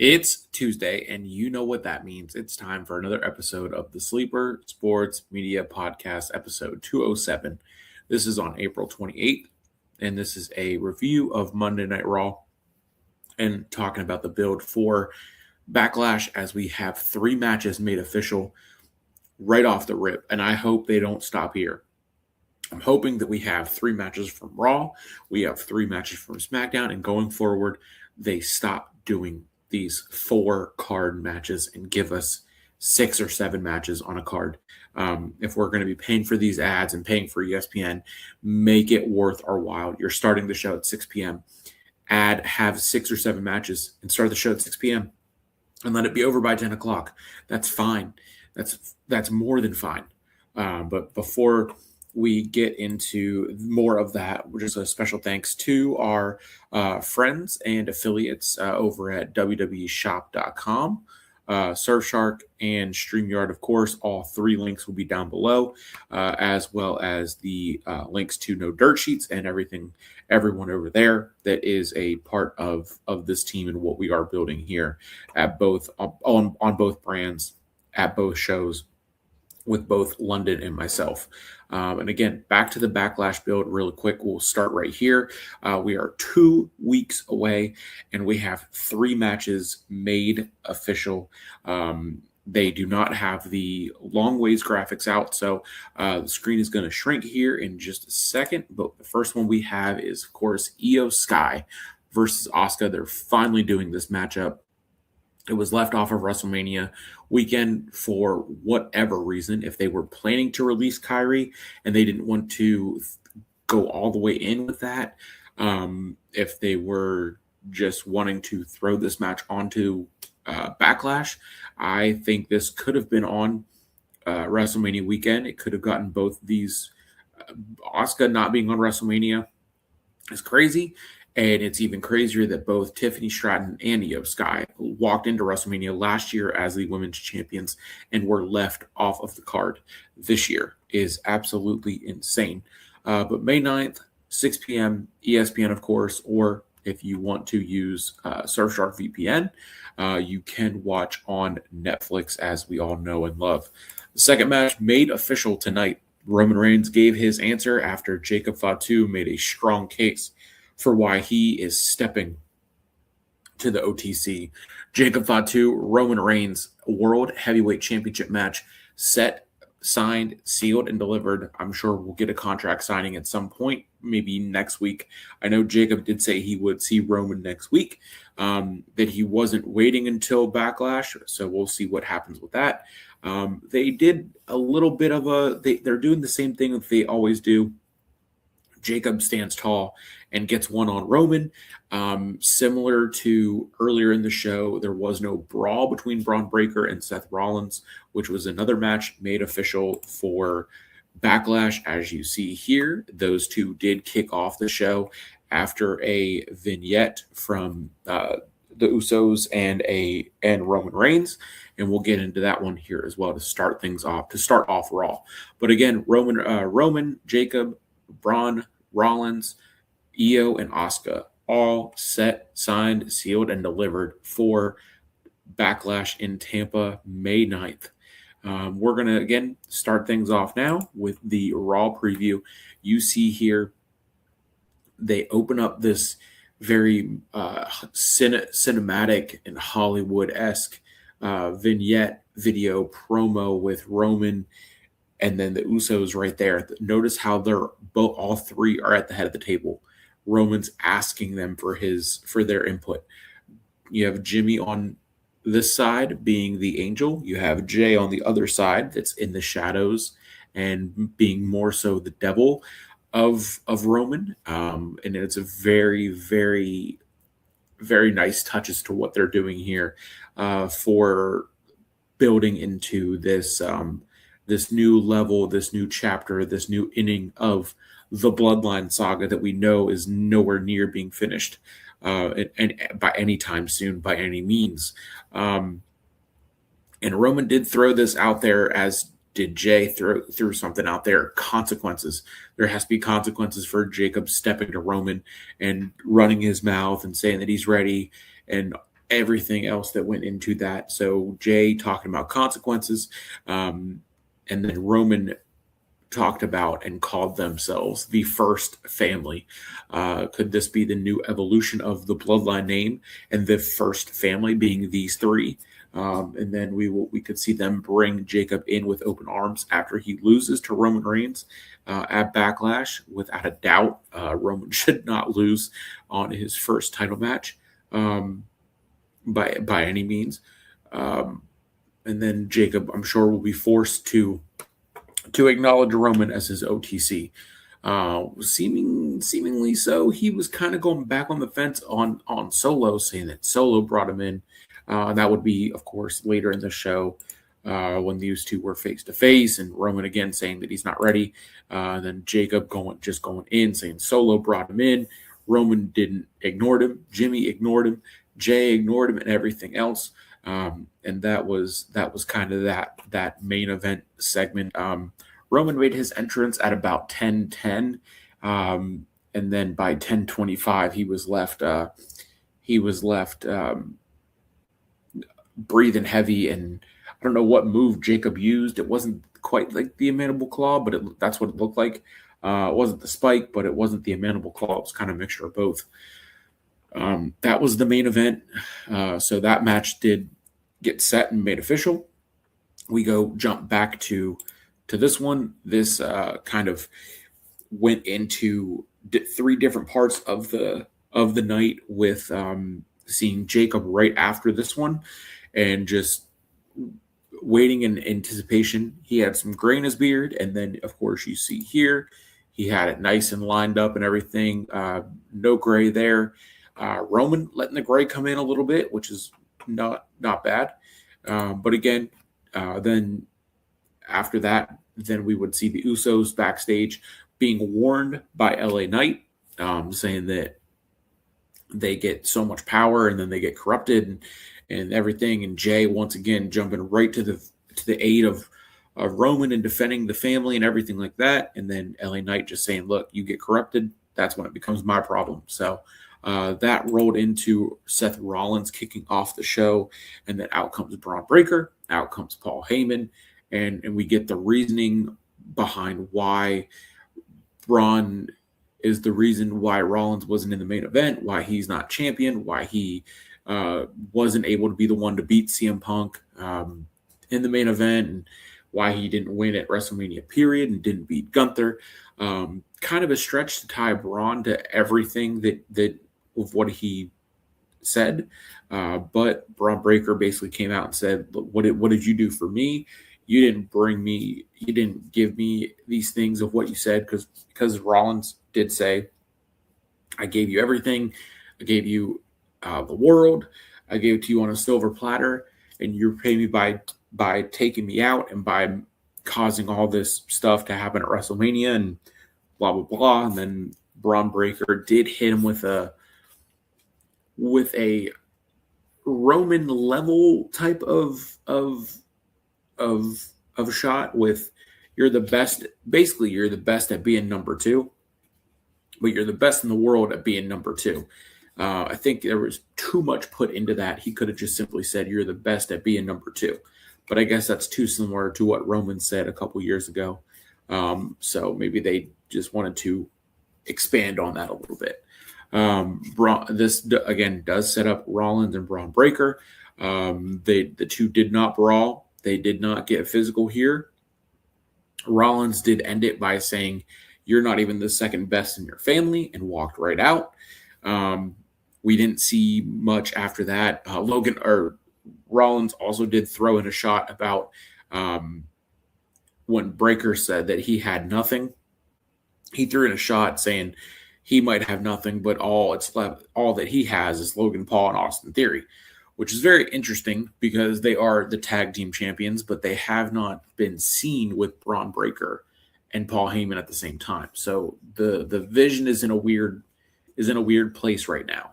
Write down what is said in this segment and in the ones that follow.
It's Tuesday, and you know what that means. It's time for another episode of the Sleeper Sports Media Podcast, episode 207. This is on April 28th, and this is a review of Monday Night Raw and talking about the build for Backlash as we have 3 matches made official right off the rip, and I hope they don't stop here. I'm hoping that we have 3 matches from Raw, we have 3 matches from SmackDown, and going forward, they stop doing these 4 card matches and give us 6 or 7 matches on a card. If we're going to be paying for these ads and paying for ESPN, make it worth our while. You're starting the show at 6 p.m. Have 6 or 7 matches and start the show at 6 p.m. and let it be over by 10 o'clock. That's fine. That's more than fine. But before we get into more of that, just a special thanks to our friends and affiliates over at WWEshop.com, Surfshark, and StreamYard. Of course, all 3 links will be down below, as well as the links to No Dirt Sheets and everyone over there that is a part of this team and what we are building here at both on both brands at both shows with both London and myself. And again, back to the Backlash build really quick. We'll start right here. We are 2 weeks away, and we have 3 matches made official. They do not have the long ways graphics out, so the screen is going to shrink here in just a second. But the first one we have is, of course, Io Sky versus Asuka. They're finally doing this matchup. It was left off of WrestleMania weekend for whatever reason. If they were planning to release Kyrie and they didn't want to go all the way in with that, if they were just wanting to throw this match onto Backlash, I think this could have been on WrestleMania weekend. It could have gotten both these. Asuka not being on WrestleMania is crazy. And it's even crazier that both Tiffany Stratton and Io Sky walked into WrestleMania last year as the women's champions and were left off of the card this year is absolutely insane. But May 9th, 6 p.m., ESPN, of course, or if you want to use Surfshark VPN, you can watch on Netflix, as we all know and love. The second match made official tonight. Roman Reigns gave his answer after Jacob Fatu made a strong case for why he is stepping to the OTC. Jacob Fatu, Roman Reigns, World Heavyweight Championship match set, signed, sealed, and delivered. I'm sure we'll get a contract signing at some point, maybe next week. I know Jacob did say he would see Roman next week, that he wasn't waiting until Backlash, so we'll see what happens with that. They did a little bit of they're doing the same thing that they always do. Jacob stands tall and gets one on Roman. Similar to earlier in the show, there was no brawl between Braun Breaker and Seth Rollins, which was another match made official for Backlash. As you see here, those two did kick off the show after a vignette from the Usos and Roman Reigns, and we'll get into that one here as well to start off Raw. But again, Roman, Jacob, Braun, Rollins, Io, and Asuka all set, signed, sealed, and delivered for Backlash in Tampa, May 9th. We're going to, again, start things off now with the Raw preview. You see here, they open up this very cinematic and Hollywood-esque vignette video promo with Roman and then the Usos right there. Notice how all 3 are at the head of the table. Roman's asking them for their input. You have Jimmy on this side being the angel. You have Jay on the other side that's in the shadows and being more so the devil of Roman. And it's a very, very, very nice touches to what they're doing here for building into this this new level, this new chapter, this new inning of the Bloodline saga that we know is nowhere near being finished and by any time soon, by any means. And Roman did throw this out there, as did Jay threw something out there. Consequences. There has to be consequences for Jacob stepping to Roman and running his mouth and saying that he's ready and everything else that went into that. So Jay talking about consequences, and then Roman talked about and called themselves the first family. Could this be the new evolution of the bloodline name and the first family being these three? And then we could see them bring Jacob in with open arms after he loses to Roman Reigns at Backlash. Without a doubt, Roman should not lose on his first title match by any means. And then Jacob, I'm sure, will be forced to acknowledge Roman as his OTC. Seemingly so. He was kind of going back on the fence on Solo, saying that Solo brought him in. That would be, of course, later in the show when these two were face to face, and Roman again saying that he's not ready. Then Jacob going in, saying Solo brought him in. Roman didn't ignored him. Jimmy ignored him. Jay ignored him, and everything else. And that was kind of that main event segment. Roman made his entrance at about 10:10, and then by 10:25 he was left breathing heavy, and I don't know what move Jacob used. It wasn't quite like the mandible claw, but that's what it looked like. It wasn't the spike, but it wasn't the mandible claw. It was kind of a mixture of both. That was the main event. So that match did get set and made official. We jump back to this one. This kind of went into three different parts of the night, with seeing Jacob right after this one and just waiting in anticipation. He had some gray in his beard, and then of course you see here he had it nice and lined up and everything. No gray there. Roman letting the gray come in a little bit, which is not bad. But again, then after that, then we would see the Usos backstage being warned by LA Knight, saying that they get so much power and then they get corrupted and everything. And Jay once again jumping right to the aid of Roman and defending the family and everything like that. And then LA Knight just saying, "Look, you get corrupted, that's when it becomes my problem." So that rolled into Seth Rollins kicking off the show, and then out comes Braun Breaker, out comes Paul Heyman, and we get the reasoning behind why Braun is the reason why Rollins wasn't in the main event, why he's not champion, why he wasn't able to be the one to beat CM Punk in the main event, and why he didn't win at WrestleMania period and didn't beat Gunther. Kind of a stretch to tie Braun to everything that of what he said, but Braun Breaker basically came out and said, what did you do for me? You didn't give me these things of what you said, because Rollins did say, I gave you everything. I gave you the world. I gave it to you on a silver platter, and you're paying me by taking me out and by causing all this stuff to happen at WrestleMania and blah, blah, blah. And then Braun Breaker did hit him with a Roman level type of shot with, you're the best. Basically, you're the best at being number two, but you're the best in the world at being number two. I think there was too much put into that. He could have just simply said, you're the best at being number two. But I guess that's too similar to what Roman said a couple years ago. So maybe they just wanted to expand on that a little bit. This again does set up Rollins and Braun Breaker. The two did not brawl. They did not get physical here. Rollins did end it by saying, "You're not even the second best in your family," and walked right out. We didn't see much after that. Rollins also did throw in a shot about when Breaker said that he had nothing. He threw in a shot saying he might have nothing, but all that he has is Logan Paul and Austin Theory, which is very interesting because they are the tag team champions, but they have not been seen with Braun Breaker and Paul Heyman at the same time. So the vision is in a weird place right now.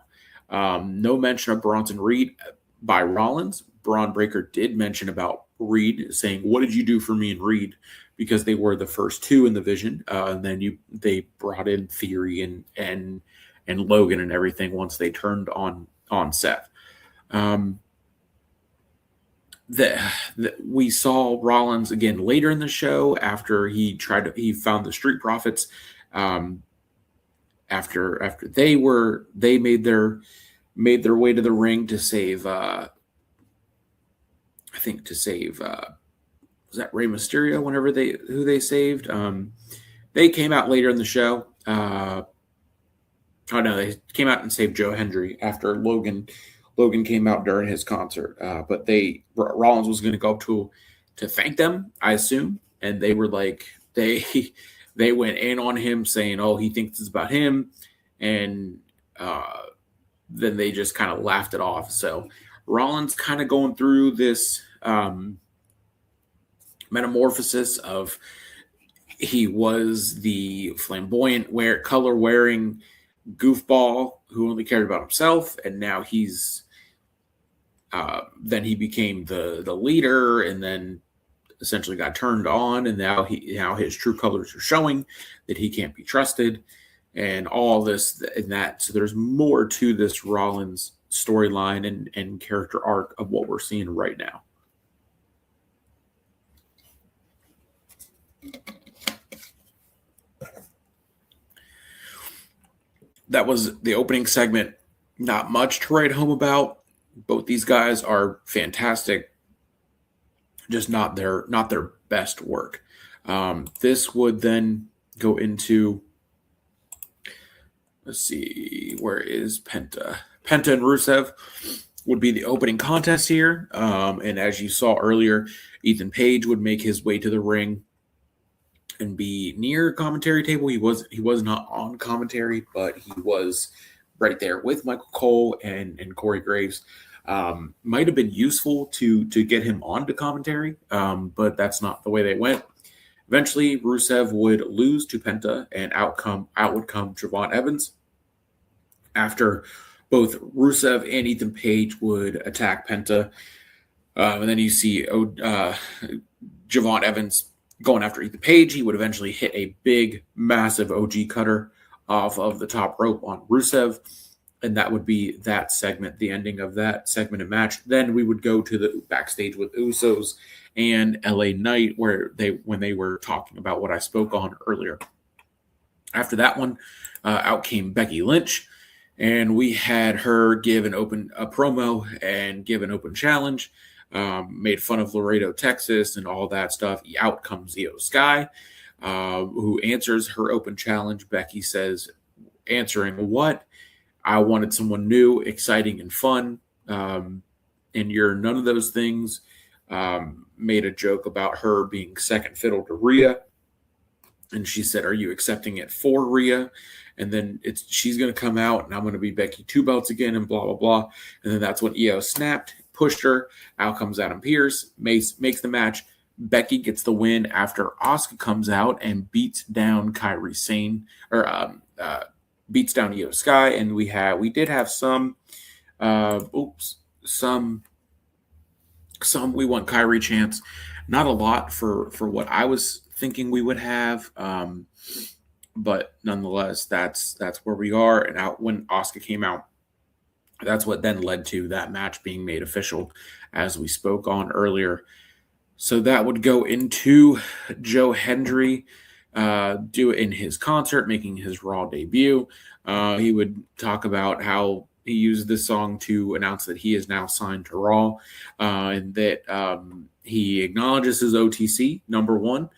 No mention of Bronson Reed by Rollins. Braun Breaker did mention about Reed, saying, "What did you do for me and Reed?" Because they were the first two in the vision. And then they brought in Theory and Logan and everything once they turned on Seth. That we saw Rollins again later in the show after he found the Street Profits. After they made their way to the ring to save was that Rey Mysterio whenever they saved. They came out later in the show. They came out and saved Joe Hendry after Logan came out during his concert. But Rollins was going to go up to thank them, I assume, and they were like they went in on him saying, "Oh, he thinks it's about him," and then they just kind of laughed it off. So Rollins kind of going through this metamorphosis of he was the flamboyant color wearing goofball who only cared about himself, and now he's then he became the leader, and then essentially got turned on, and now his true colors are showing, that he can't be trusted, and all this and that. So there's more to this Rollins storyline and character arc of what we're seeing right now. That was the opening segment. Not much to write home about. Both these guys are fantastic, just not their best work. This would then go into, let's see, where is Penta? Penta and Rusev would be the opening contest here. And as you saw earlier, Ethan Page would make his way to the ring and be near commentary table. He was not on commentary, but he was right there with Michael Cole and Corey Graves. Might have been useful to get him onto commentary, but that's not the way they went. Eventually, Rusev would lose to Penta, and out would come Javon Evans. After both Rusev and Ethan Page would attack Penta, and then you see Javon Evans going after Ethan Page. He would eventually hit a big, massive OG cutter off of the top rope on Rusev, and that would be that segment, the ending of that segment and match. Then we would go to the backstage with Usos and LA Knight, when they were talking about what I spoke on earlier. After that one, out came Becky Lynch, and we had her give a promo and give an open challenge. Made fun of Laredo, Texas, and all that stuff. Out comes Io Sky, who answers her open challenge. Becky says, answering what? I wanted someone new, exciting, and fun. And you're none of those things. Made a joke about her being second fiddle to Rhea. And she said, are you accepting it for Rhea? And then she's going to come out, and I'm going to be Becky Two Belts again, and blah, blah, blah. And then that's when Io snapped, pushed her. Out comes Adam Pearce, makes the match. Becky gets the win after Asuka comes out and beats down Kairi Sane, or beats down Io Sky. And we did have some we want Kairi chants. Not a lot for what I was thinking we would have. But nonetheless, that's where we are. And out when Asuka came out, that's what then led to that match being made official, as we spoke on earlier. So that would go into Joe Hendry in his concert, making his Raw debut. He would talk about how he used this song to announce that he is now signed to Raw, and that he acknowledges his OTC, number one.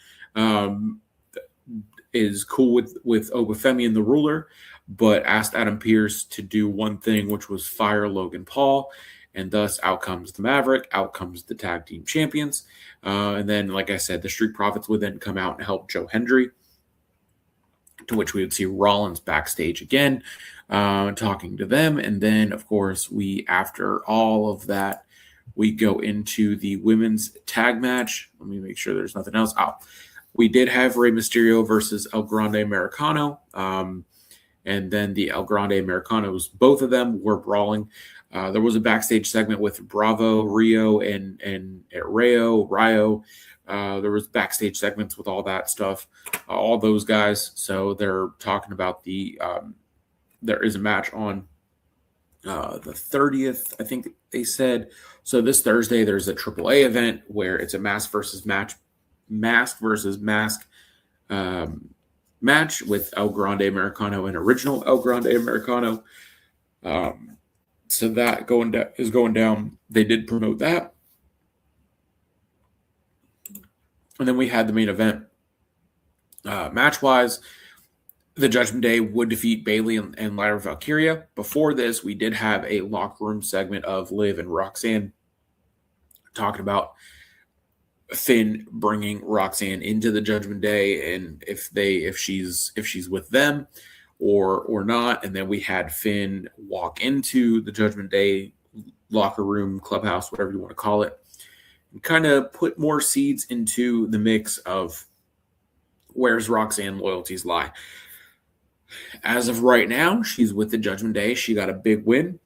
Is cool with Obafemi and the Ruler, but asked Adam Pearce to do one thing, which was fire Logan Paul, and thus out comes the Maverick, out comes the tag team champions. And then, like I said, the Street Profits would then come out and help Joe Hendry, to which we would see Rollins backstage again, talking to them. And then, of course, after all of that, we go into the women's tag match. Let me make sure there's nothing else. We did have Rey Mysterio versus El Grande Americano. And then the El Grande Americanos, both of them were brawling. There was a backstage segment with Bravo, Rio, and Rio. There was backstage segments with all that stuff, all those guys. So they're talking about there is a match on the 30th. I think they said. So this Thursday, there's a AAA event where it's a mask versus mask match with El Grande Americano and original El Grande Americano. So that is going down. They did promote that. And then we had the main event. Match-wise, the Judgment Day would defeat Bayley and Lyra Valkyria. Before this, we did have a locker room segment of Liv and Roxanne talking about Finn bringing Roxanne into the Judgment Day and if she's with them or not. And then we had Finn walk into the Judgment Day locker room, clubhouse, whatever you want to call it, and kind of put more seeds into the mix of where's Roxanne loyalties lie. As of right now, she's with the Judgment Day. She got a big win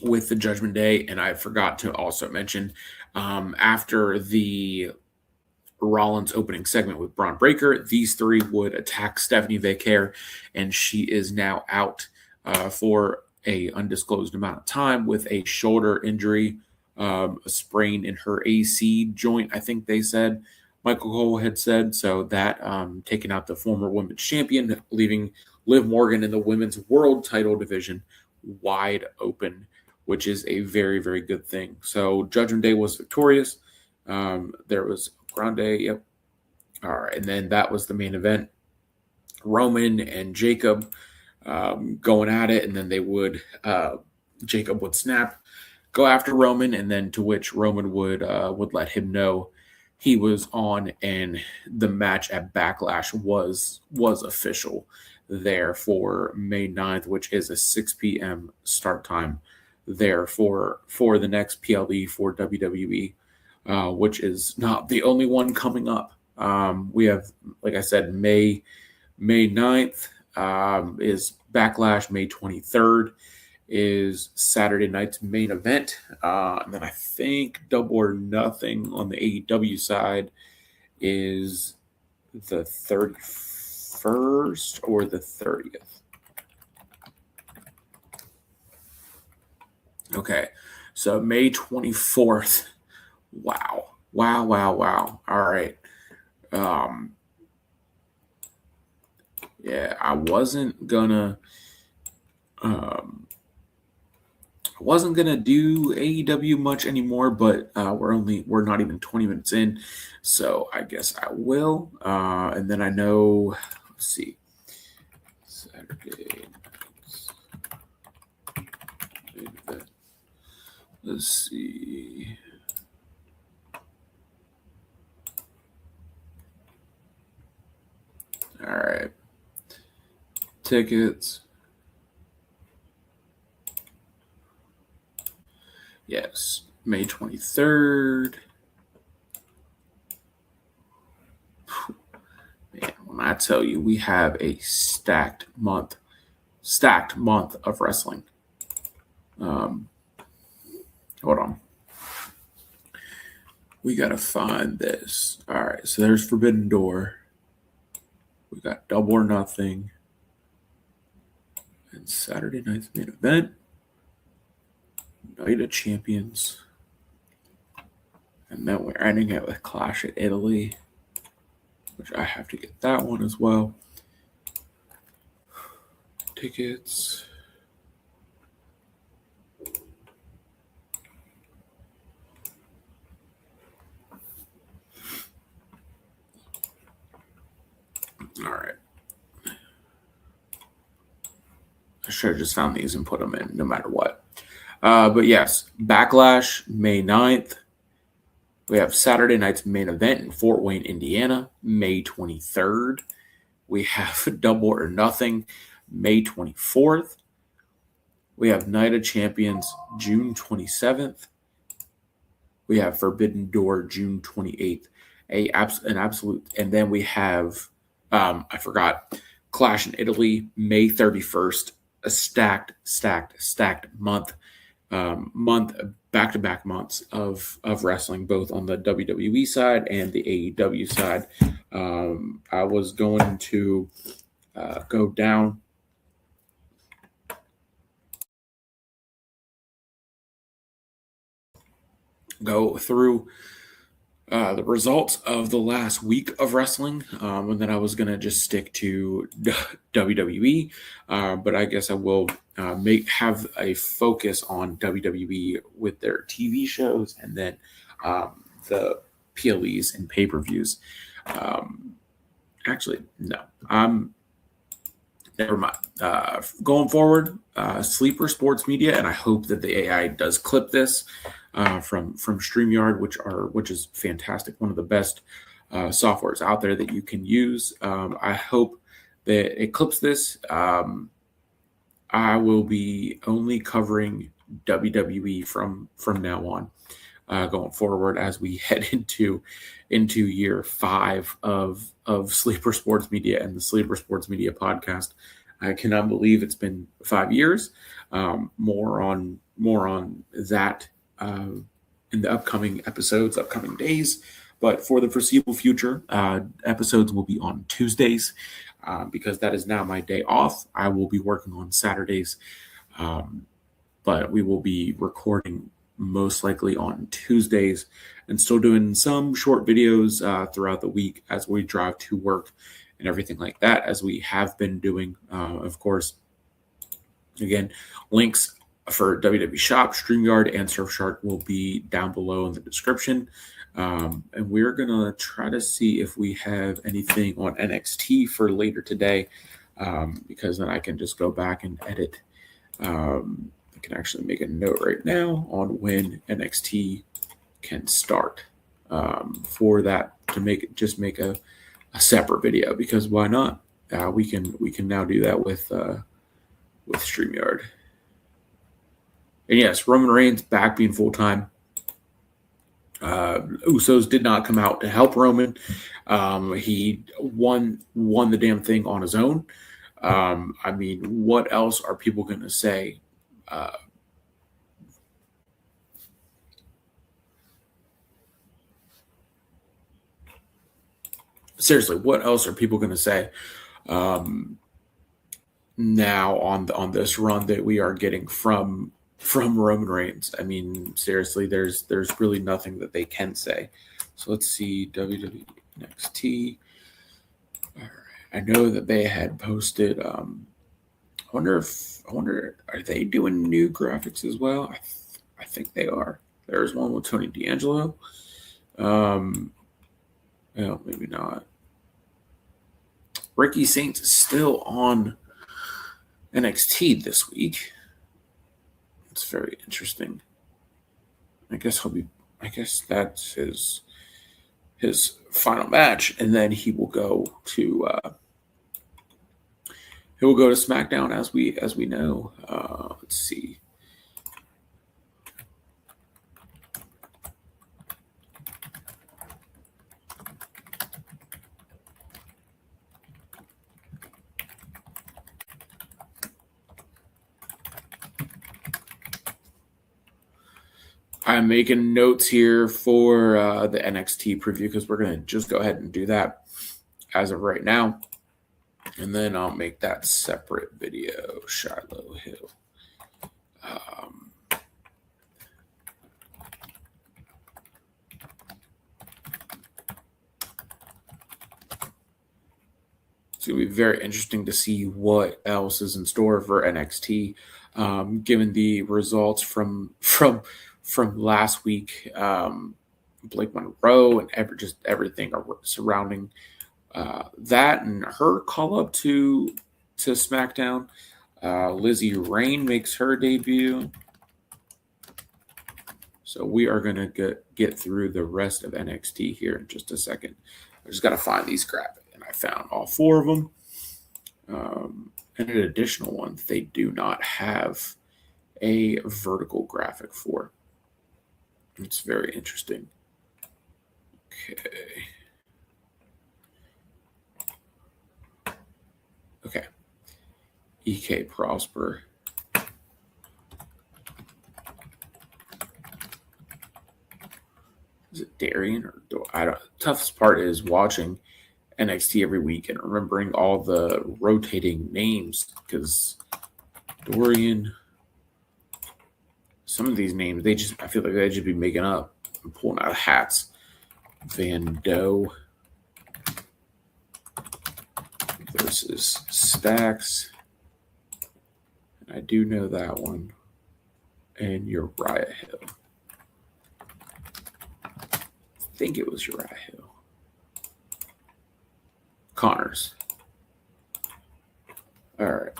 with the Judgment Day. And I forgot to also mention, after the Rollins opening segment with Braun Breaker, these three would attack Stephanie Vaquer, and she is now out for a undisclosed amount of time with a shoulder injury, a sprain in her AC joint, I think they said. Michael Cole had said. So that taking out the former women's champion, leaving Liv Morgan in the women's world title division wide open, which is a very, very good thing. So Judgment Day was victorious. There was Grande, yep. All right, and then that was the main event. Roman and Jacob going at it, and then they would Jacob would snap, go after Roman, and then to which Roman would let him know he was on, and the match at Backlash was official there for May 9th, which is a 6 p.m. start time there for the next PLE for WWE, which is not the only one coming up. We have, like I said, May 9th is Backlash. May 23rd is Saturday night's main event. And then I think Double or Nothing on the AEW side is the 31st or the 30th. Okay, so May 24th. Wow. All right. Yeah, I wasn't gonna do AEW much anymore, but we're not even 20 minutes in, so I guess I will. And then I know, let's see, Saturday. Let's see. All right. Tickets. Yes, May 23rd. Man, when I tell you we have a stacked month of wrestling. Hold on. We got to find this. All right, so there's Forbidden Door. We got Double or Nothing. And Saturday night's main event. Night of Champions. And then we're ending it with Clash at Italy, which I have to get that one as well. Tickets. All right. I should have just found these and put them in no matter what. But yes, Backlash, May 9th. We have Saturday night's main event in Fort Wayne, Indiana, May 23rd. We have Double or Nothing, May 24th. We have Night of Champions, June 27th. We have Forbidden Door, June 28th. An absolute. And then we have, I forgot, Clash in Italy, May 31st. A stacked month, back-to-back months of wrestling, both on the WWE side and the AEW side. I was going to go down go through the results of the last week of wrestling, and then I was gonna just stick to WWE, but I guess I will have a focus on WWE with their TV shows, and then the PLEs and pay-per-views. Actually, no, never mind. Going forward, Sleeper Sports Media, and I hope that the AI does clip this from StreamYard, which is fantastic, one of the best softwares out there that you can use. I hope that it clips this. I will be only covering WWE from now on, going forward as we head into year 5 of Sleeper Sports Media and the Sleeper Sports Media podcast. I cannot believe it's been 5 years. More on that in the upcoming episodes, upcoming days. But for the foreseeable future, episodes will be on Tuesdays because that is now my day off. I will be working on Saturdays, but we will be recording most likely on Tuesdays and still doing some short videos throughout the week as we drive to work and everything like that, as we have been doing. Of course, again, links for WWE Shop, StreamYard, and Surfshark will be down below in the description. And we're going to try to see if we have anything on NXT for later today, because then I can just go back and edit. I can actually make a note right now on when NXT can start for that, to make a separate video, because why not? We can now do that with StreamYard. And yes, Roman Reigns back being full-time. Usos did not come out to help Roman. He won the damn thing on his own. I mean, what else are people going to say? Seriously, what else are people going to say now on this run that we are getting from Roman Reigns? I mean, seriously, there's really nothing that they can say. So let's see, WWE NXT. All right. I know that they had posted. I wonder, are they doing new graphics as well? I think they are. There's one with Tony D'Angelo. Well, maybe not. Ricky Saints is still on NXT this week. It's very interesting. I guess that's his final match, and then he will go to SmackDown as we know. Let's see. I'm making notes here for the NXT preview, because we're going to just go ahead and do that as of right now. And then I'll make that separate video, Shiloh Hill. It's going to be very interesting to see what else is in store for NXT, given the results from last week. Blake Monroe and everything surrounding that, and her call up to SmackDown. Lizzie Rain makes her debut. So we are going to get through the rest of NXT here in just a second. I just got to find these graphics, and I found all 4 of them. And an additional one they do not have a vertical graphic for. It's very interesting. Okay. EK Prosper. Is it Darian or I don't? Toughest part is watching NXT every week and remembering all the rotating names, because Dorian. Some of these names, I feel like they just be making up. I'm pulling out hats. Van Doe versus Stacks. I do know that one. And Uriah Hill. I think it was Uriah Hill. Connors. All right.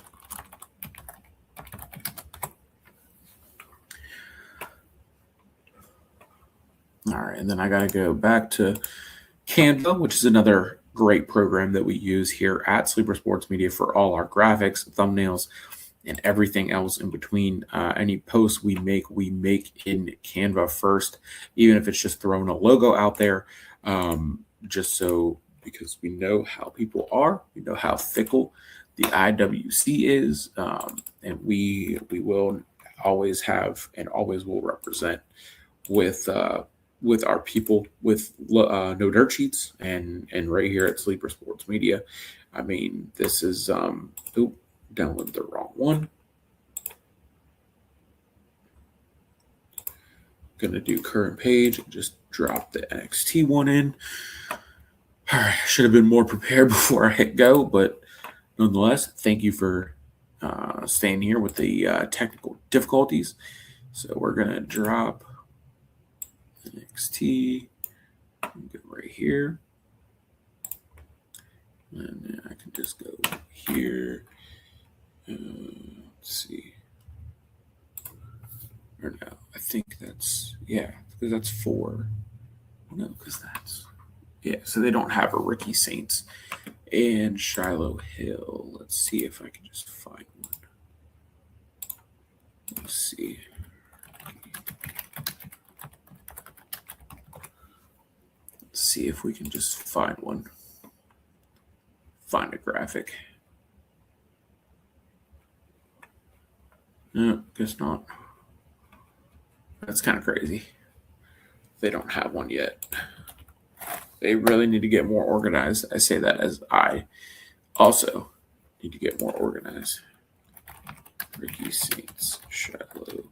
All right, and then I got to go back to Canva, which is another great program that we use here at Sleeper Sports Media for all our graphics, thumbnails, and everything else in between. Any posts we make in Canva first, even if it's just throwing a logo out there, just so, because we know how people are, we know how fickle the IWC is, and we will always have and always will represent with our people with no dirt sheets and right here at Sleeper Sports Media. I mean, this is downloaded the wrong one. Gonna do current page, just drop the NXT one in. All right, should have been more prepared before I hit go, but nonetheless, thank you for staying here with the technical difficulties. So we're gonna drop NXT, get right here, and then I can just go here. Let's see, or no, I think that's, yeah, because that's 4. No, because that's, yeah, so they don't have a Ricky Saints and Shiloh Hill. Let's see if I can just find one. Let's see. See if we can just find one. Find a graphic. No, guess not. That's kind of crazy. They don't have one yet. They really need to get more organized. I say that as I also need to get more organized. Ricky Saints, Shiloh.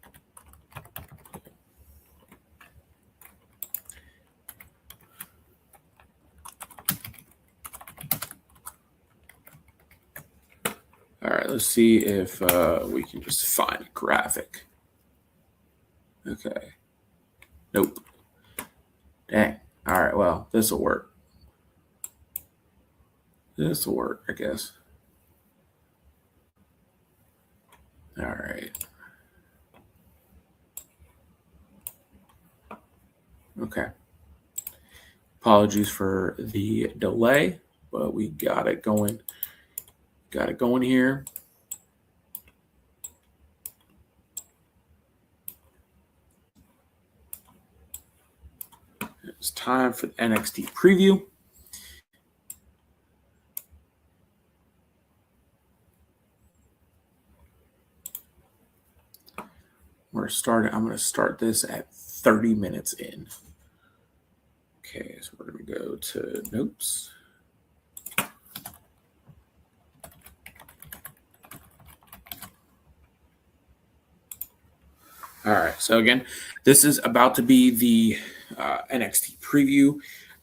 All right, let's see if we can just find a graphic. Okay. Nope. Dang. All right, well, this will work. This will work, I guess. All right. Okay. Apologies for the delay, but we got it going. Got it going here. It's time for the NXT preview. I'm going to start this at 30 minutes in. Okay, so we're going to go to notes. All right, so again, this is about to be the NXT preview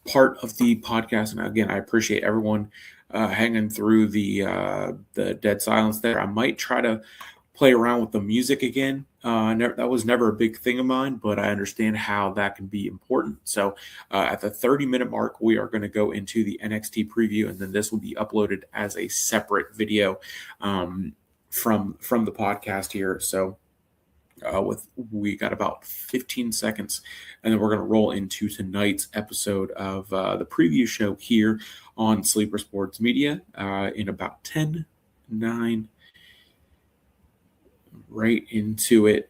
part of the podcast, and again, I appreciate everyone hanging through the dead silence there. I might try to play around with the music again. That was never a big thing of mine, but I understand how that can be important. So at the 30-minute mark, we are going to go into the NXT preview, and then this will be uploaded as a separate video from the podcast here. So we got about 15 seconds, and then we're going to roll into tonight's episode of the preview show here on Sleeper Sports Media in about 10, 9, right into it.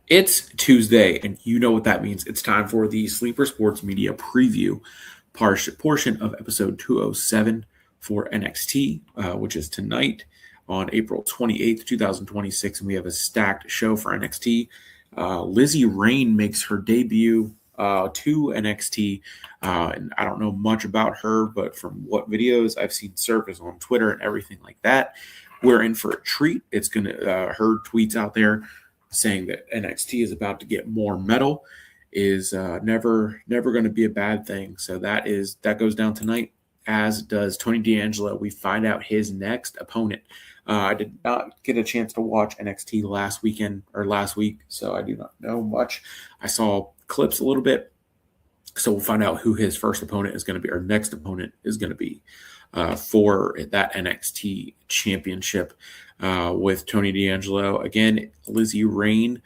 It's Tuesday, and you know what that means. It's time for the Sleeper Sports Media preview portion of episode 207 for NXT, which is tonight on April 28th, 2026, and we have a stacked show for NXT. Lizzie Rain makes her debut to NXT, and I don't know much about her, but from what videos I've seen surface on Twitter and everything like that, we're in for a treat. It's going to, her tweets out there saying that NXT is about to get more metal is never going to be a bad thing. So that goes down tonight, as does Tony D'Angelo. We find out his next opponent. I did not get a chance to watch NXT last week, so I do not know much. I saw clips a little bit, so we'll find out who his first opponent is going to be, or next opponent is going to be for that NXT championship with Tony D'Angelo. Again, Lizzie Rain.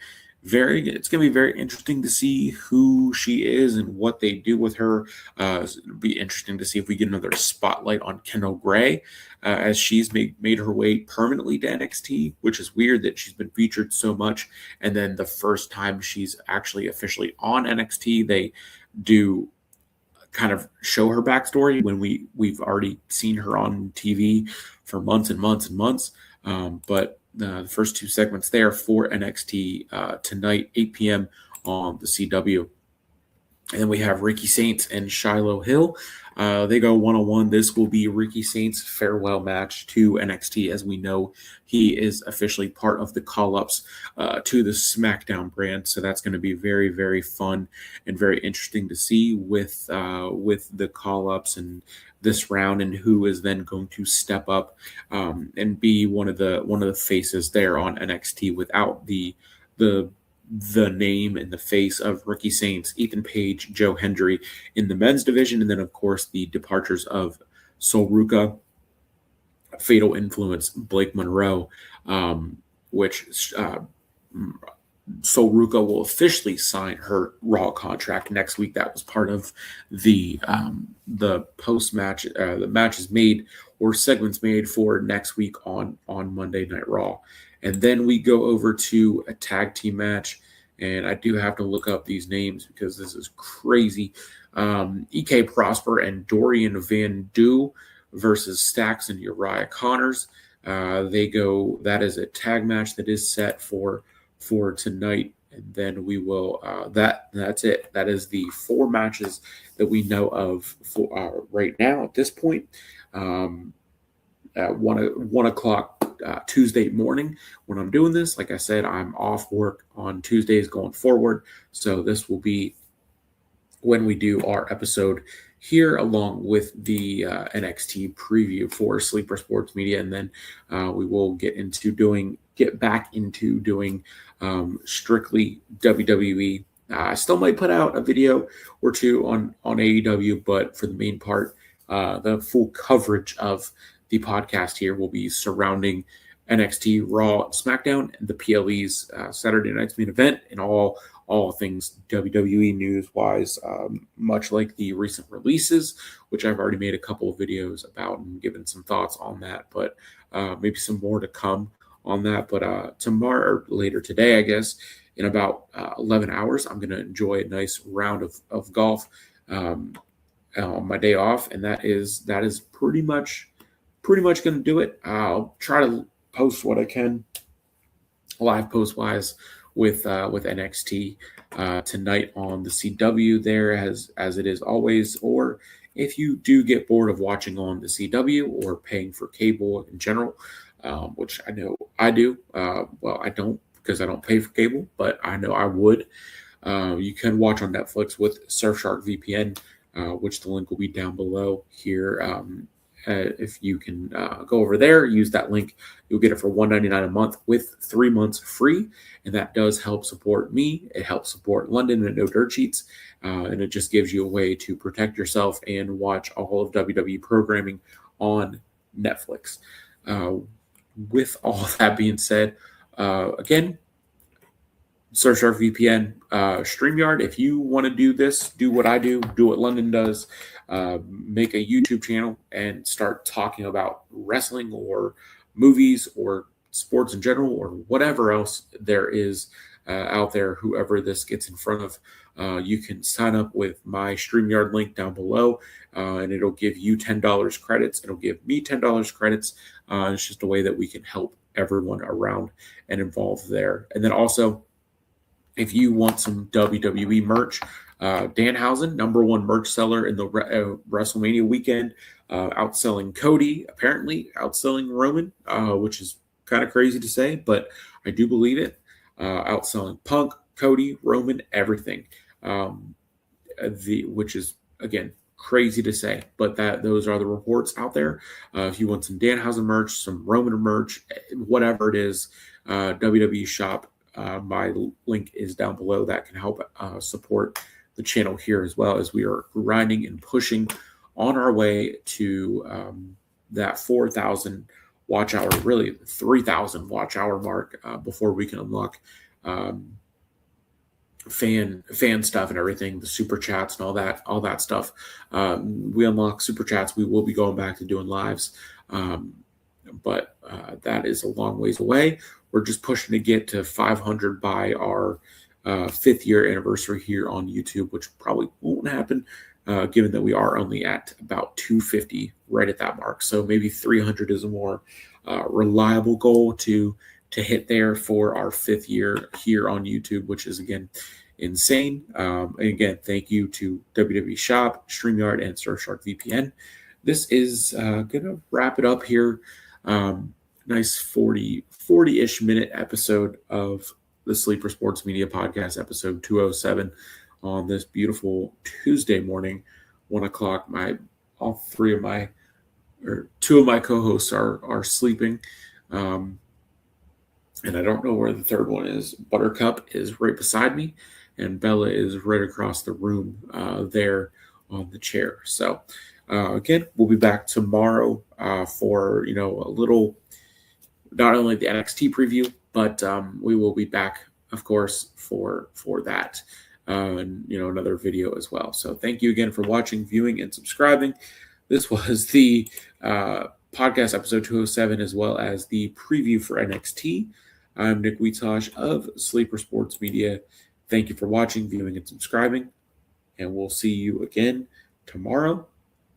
It's going to be very interesting to see who she is and what they do with her. It'll be interesting to see if we get another spotlight on Kendall Gray, as she's made her way permanently to NXT, which is weird that she's been featured so much. And then the first time she's actually officially on NXT, they do kind of show her backstory when we've already seen her on TV for months and months and months. But the first two segments there for NXT tonight, 8 p.m. on the CW. And then we have Ricky Saints and Shiloh Hill. They go one-on-one. This will be Ricky Saints' farewell match to NXT. As we know, he is officially part of the call-ups to the SmackDown brand. So that's going to be very, very fun and very interesting to see with the call-ups and this round, and who is then going to step up and be one of the faces there on NXT without the name and the face of Ricky Saints, Ethan Page, Joe Hendry in the men's division, and then of course the departures of Sol Ruca, Fatal Influence, Blake Monroe, which Sol Ruca will officially sign her Raw contract next week. That was part of the post-match, the matches made or segments made for next week on Monday Night Raw. And then we go over to a tag team match, and I do have to look up these names because this is crazy. EK Prosper and Dorian Van Doo versus Stax and Uriah Connors. That is a tag match that is set for tonight, and then we will that's it. That is the four matches that we know of for right now at this point. At 1 o'clock Tuesday morning when I'm doing this. Like I said, I'm off work on Tuesdays going forward, so this will be when we do our episode here, along with the NXT preview for Sleeper Sports Media, and then we will get back into doing strictly WWE. I still might put out a video or two on AEW, but for the main part, the full coverage of the podcast here will be surrounding NXT, Raw, SmackDown, and the PLE's Saturday night's main event, and all things WWE news-wise, much like the recent releases, which I've already made a couple of videos about and given some thoughts on that, but maybe some more to come on that. But tomorrow, or later today, I guess, in about 11 hours, I'm going to enjoy a nice round of golf on my day off, and that is pretty much going to do it. I'll try to post what I can live post wise with NXT tonight on the CW there, as it is always. Or if you do get bored of watching on the CW or paying for cable in general, which I know I do. Well, I don't, because I don't pay for cable, but I know I would. You can watch on Netflix with Surfshark VPN, which the link will be down below here. If you can go over there, use that link, you'll get it for $1.99 a month with 3 months free, and that does help support me. It helps support London and No Dirt Sheets, and it just gives you a way to protect yourself and watch all of WWE programming on Netflix. With all that being said, again, Surfshark VPN, StreamYard. If you want to do this, do what I do what London does, make a YouTube channel and start talking about wrestling or movies or sports in general or whatever else there is out there, whoever this gets in front of. You can sign up with my StreamYard link down below, and it'll give you $10 credits. It'll give me $10 credits. It's just a way that we can help everyone around and involved there. And then also, if you want some WWE merch, Danhausen, number one merch seller in the WrestleMania weekend, outselling Cody, apparently outselling Roman, which is kind of crazy to say, but I do believe it. Outselling Punk, Cody, Roman, everything. Which is again crazy to say, but those are the reports out there. If you want some Danhausen merch, some Roman merch, whatever it is, WWE Shop. My link is down below. That can help support the channel here, as well as we are grinding and pushing on our way to that 4,000 watch hour, really 3,000 watch hour mark before we can unlock fan stuff and everything, the super chats and all that stuff. We unlock super chats, we will be going back to doing lives, but that is a long ways away. We're just pushing to get to 500 by our 5th year anniversary here on YouTube, which probably won't happen given that we are only at about 250 right at that mark. So maybe 300 is a more reliable goal to hit there for our 5th year here on YouTube, which is again insane. And again, thank you to WWE Shop, StreamYard, and Surfshark VPN. This is gonna wrap it up here. Nice 40-ish minute episode of the Sleeper Sports Media Podcast, episode 207, on this beautiful Tuesday morning, 1 o'clock. Two of my co-hosts are sleeping. And I don't know where the third one is. Buttercup is right beside me, and Bella is right across the room there on the chair. So again, we'll be back tomorrow for a little, not only the NXT preview, but we will be back, of course, for that and another video as well. So thank you again for watching, viewing, and subscribing. This was the podcast episode 207, as well as the preview for NXT. I'm Nick Wietosh of Sleeper Sports Media. Thank you for watching, viewing, and subscribing. And we'll see you again tomorrow.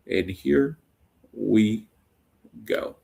And here we go.